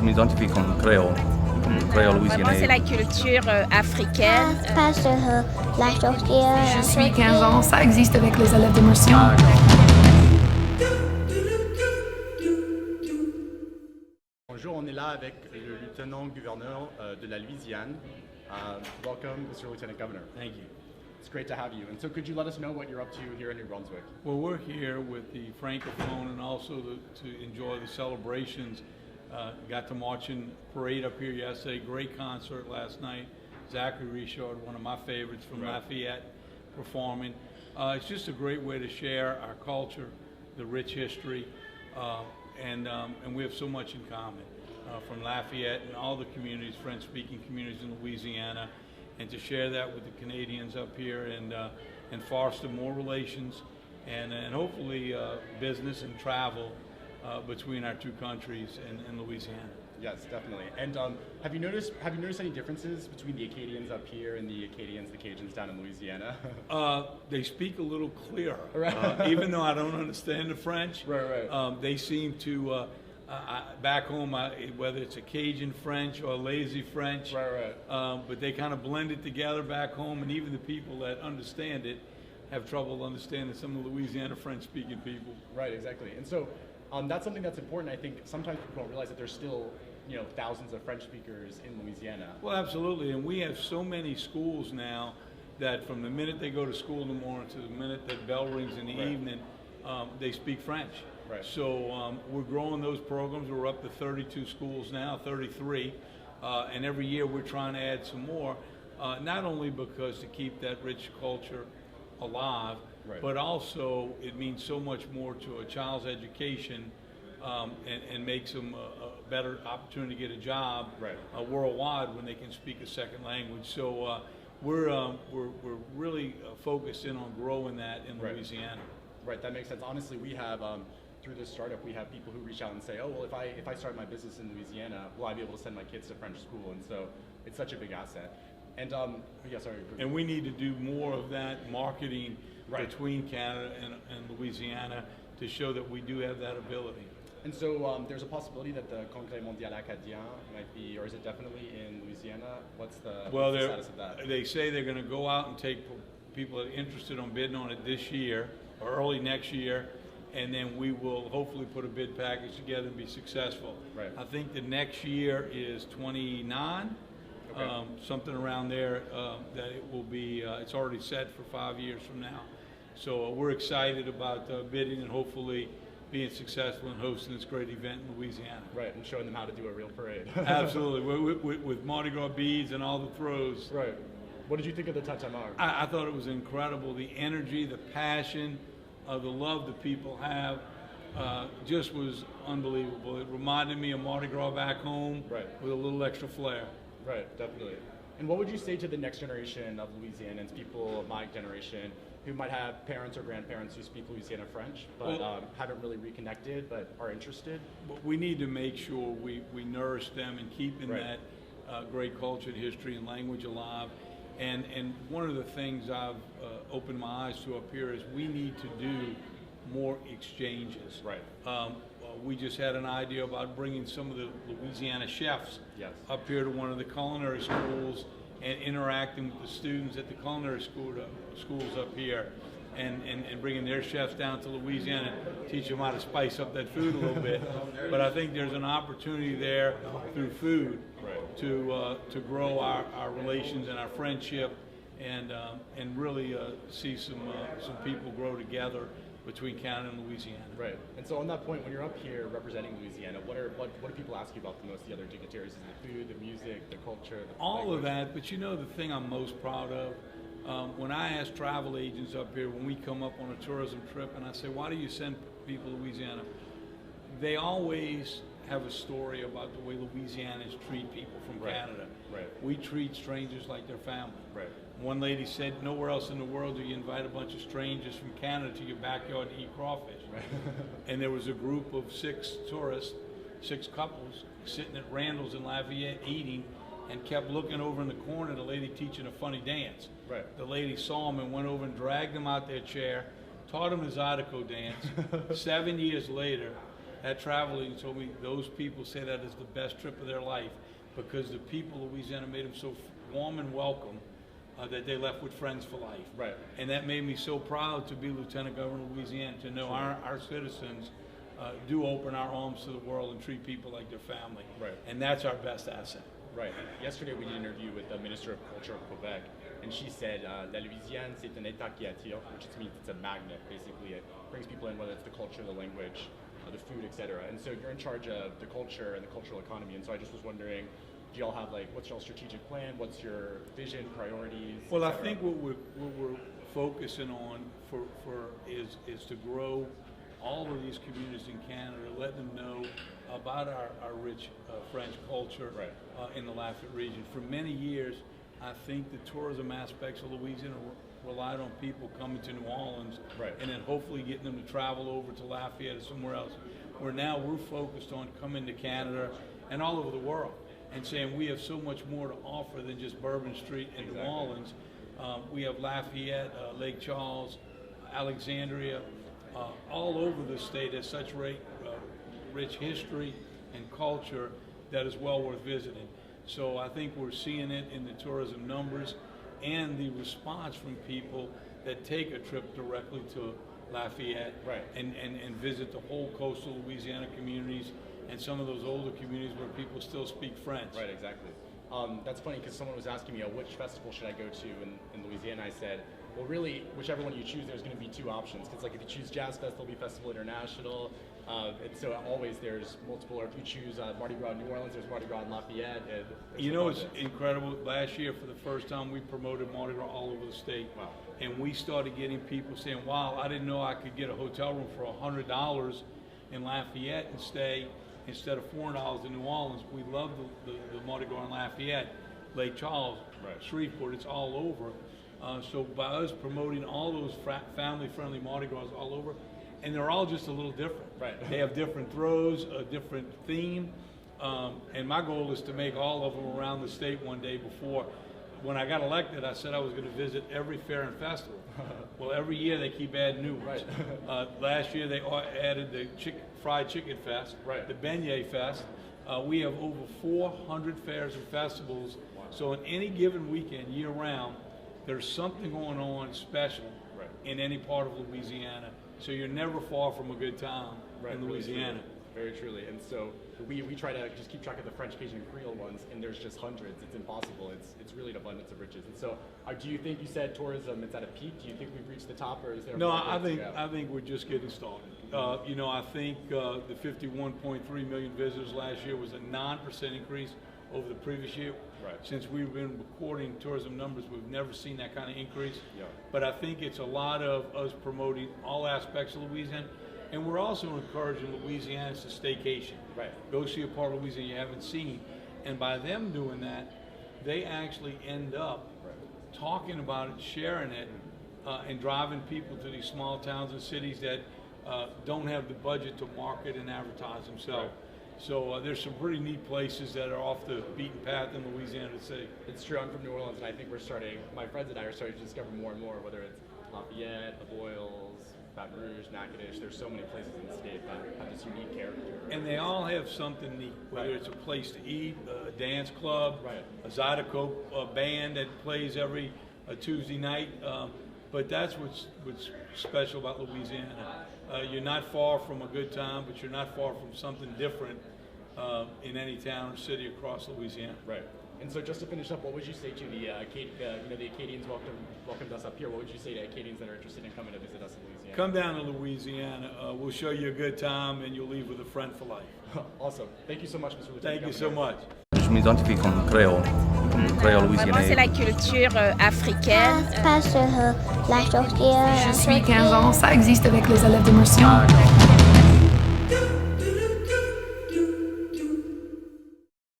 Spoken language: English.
je m'identifie comme créole Vraiment, louisianais. c'est la culture africaine. Je suis 15 ans, ça existe avec les élèves d'immersion. Bonjour, on est là avec le lieutenant-gouverneur de la Louisiane. Welcome, Mr. Lieutenant Governor. Thank you. It's great to have you. And so could you let us know what you're up to here in New Brunswick? Well, we're here with the Francophone and also to enjoy the celebrations. Got to marching parade up here yesterday. Great concert last night. Zachary Richard, one of my favorites from Lafayette, performing. It's just a great way to share our culture, the rich history, and we have so much in common. From Lafayette and all the communities, French-speaking communities in Louisiana, and to share that with the Canadians up here and foster more relations and hopefully business and travel between our two countries and Louisiana. Yes, definitely. And have you noticed any differences between the Acadians up here and the Cajuns down in Louisiana? They speak a little clearer, Right. even though I don't understand the French. Right. They seem to. Back home, whether it's a Cajun French or a lazy French, but they kind of blend it together back home, and even the people that understand it have trouble understanding some of the Louisiana French-speaking people. Right, exactly. And so that's something that's important. I think sometimes people don't realize that there's still thousands of French speakers in Louisiana. Well, absolutely, and we have so many schools now that from the minute they go to school in the morning to the minute that bell rings in the evening, they speak French. Right. So we're growing those programs. We're up to 32 schools now, 33, and every year we're trying to add some more, not only because to keep that rich culture alive, but also it means so much more to a child's education and makes them a better opportunity to get a job worldwide when they can speak a second language. So we're really focused in on growing that in Louisiana. Right, that makes sense. Honestly, we have through this startup, we have people who reach out and say, oh, well, if I start my business in Louisiana, will I be able to send my kids to French school? And so it's such a big asset. And yeah, sorry. And we need to do more of that marketing between Canada and Louisiana to show that we do have that ability. And so there's a possibility that the Congrès Mondial Acadien might be, or is it definitely in Louisiana? What's the status of that? They say they're going to go out and take people that are interested on bidding on it this year or early next year, and then we will hopefully put a bid package together and be successful. Right. I think the next year is 29, something around there, that it will be, it's already set for 5 years from now. So we're excited about bidding and hopefully being successful in hosting this great event in Louisiana. Right, and showing them how to do a real parade. Absolutely, with Mardi Gras beads and all the throws. Right. What did you think of the Tatamar? I thought it was incredible. The energy, the passion, the love that people have just was unbelievable. It reminded me of Mardi Gras back home with a little extra flair. Right, definitely. And what would you say to the next generation of Louisianans, people of my generation, who might have parents or grandparents who speak Louisiana French, but haven't really reconnected, but are interested? We need to make sure we nourish them and keeping that great culture and history and language alive. And one of the things I've opened my eyes to up here is we need to do more exchanges. Right. We just had an idea about bringing some of the Louisiana chefs up here to one of the culinary schools and interacting with the students at the culinary schools up here and bringing their chefs down to Louisiana and teach them how to spice up that food a little bit. But I think there's an opportunity there through food to grow our relations and our friendship and really see some people grow together between Canada and Louisiana. Right. And so on that point, when you're up here representing Louisiana, what do people ask you about the most, the other dignitaries? Is it the food, the music, the culture? All of that, but you know the thing I'm most proud of? When I ask travel agents up here, when we come up on a tourism trip, and I say, why do you send people to Louisiana? They always have a story about the way Louisianans treat people from Canada. Right. We treat strangers like their family. Right. One lady said, nowhere else in the world do you invite a bunch of strangers from Canada to your backyard to eat crawfish. Right. And there was a group of 6 tourists, 6 couples, sitting at Randall's in Lafayette eating, and kept looking over in the corner at a lady teaching a funny dance. Right. The lady saw him and went over and dragged him out their chair, taught him the Zydeco dance. 7 years later, That travel agent told me those people say that is the best trip of their life because the people of Louisiana made them so warm and welcome that they left with friends for life. Right. And that made me so proud to be Lieutenant-Governor of Louisiana, to know our citizens do open our arms to the world and treat people like their family. Right. And that's our best asset. Right. Yesterday we did an interview with the Minister of Culture of Quebec, and she said La Louisiane, c'est un état qui attire, which just means it's a magnet, basically. It brings people in, whether it's the culture, the language, the food, etc. And so you're in charge of the culture and the cultural economy, and so I just was wondering, do y'all have, like, what's y'all's strategic plan? What's your vision, priorities? Well, I think what we're focusing on is to grow all of these communities in Canada, let them know about our rich French culture in the Lafayette region. For many years, I think the tourism aspects of Louisiana relied on people coming to New Orleans and then hopefully getting them to travel over to Lafayette or somewhere else. Where now we're focused on coming to Canada and all over the world and saying we have so much more to offer than just Bourbon Street and New Orleans. We have Lafayette, Lake Charles, Alexandria, all over the state has such rich history and culture that is well worth visiting. So I think we're seeing it in the tourism numbers and the response from people that take a trip directly to Lafayette and visit the whole coastal Louisiana communities and some of those older communities where people still speak French. Right, exactly. That's funny because someone was asking me, which festival should I go to in Louisiana? I said, well, really, whichever one you choose, there's going to be two options. Because, like, if you choose Jazz Fest, there'll be Festival International. And so always there's multiple. Or if you choose Mardi Gras in New Orleans, there's Mardi Gras in Lafayette. You know, it's incredible. Last year, for the first time, we promoted Mardi Gras all over the state. Wow. And we started getting people saying, wow, I didn't know I could get a hotel room for $100 in Lafayette and stay instead of $400 in New Orleans. We love the Mardi Gras in Lafayette, Lake Charles, Shreveport, it's all over. So by us promoting all those family-friendly Mardi Gras all over, and they're all just a little different. Right. They have different throws, a different theme, and my goal is to make all of them around the state one day before. When I got elected, I said I was going to visit every fair and festival. Well, every year they keep adding new ones. Last year they added the Fried Chicken Fest, the Beignet Fest. We have over 400 fairs and festivals. So in any given weekend, year-round, there's something going on special in any part of Louisiana. So you're never far from a good time in Louisiana. Very truly. And so we try to just keep track of the French, Cajun, and Creole ones, and there's just hundreds. It's impossible. It's really an abundance of riches. And so do you think, you said tourism, it's at a peak? Do you think we've reached the top, or is there No, I think we're just getting started. You know, I think the 51.3 million visitors last year was a 9% increase over the previous year. Since we've been recording tourism numbers, we've never seen that kind of increase. But I think it's a lot of us promoting all aspects of Louisiana. And we're also encouraging Louisianans to staycation. Go see a part of Louisiana you haven't seen. And by them doing that, they actually end up talking about it, sharing it, and driving people to these small towns and cities that don't have the budget to market and advertise themselves. So there's some pretty neat places that are off the beaten path in Louisiana to see. It's true. I'm from New Orleans, and I think my friends and I are starting to discover more and more, whether it's Lafayette, the Boyles, Baton Rouge, Natchitoches. There's so many places in the state that have this unique character. And they all have something neat, whether it's a place to eat, a dance club, a Zydeco band that plays every Tuesday night. But that's what's special about Louisiana. You're not far from a good time, but you're not far from something different in any town or city across Louisiana. And so just to finish up, what would you say to the Acadians welcomed us up here? What would you say to Acadians that are interested in coming to visit us in Louisiana? Come down to Louisiana. We'll show you a good time, and you'll leave with a friend for life. Awesome. Thank you so much, Mr. Lieutenant. Thank you so much. Je m'identifie comme créole louisianais. Vraiment, c'est la culture africaine. Je suis 15 ans, ça existe avec les élèves d'immersion.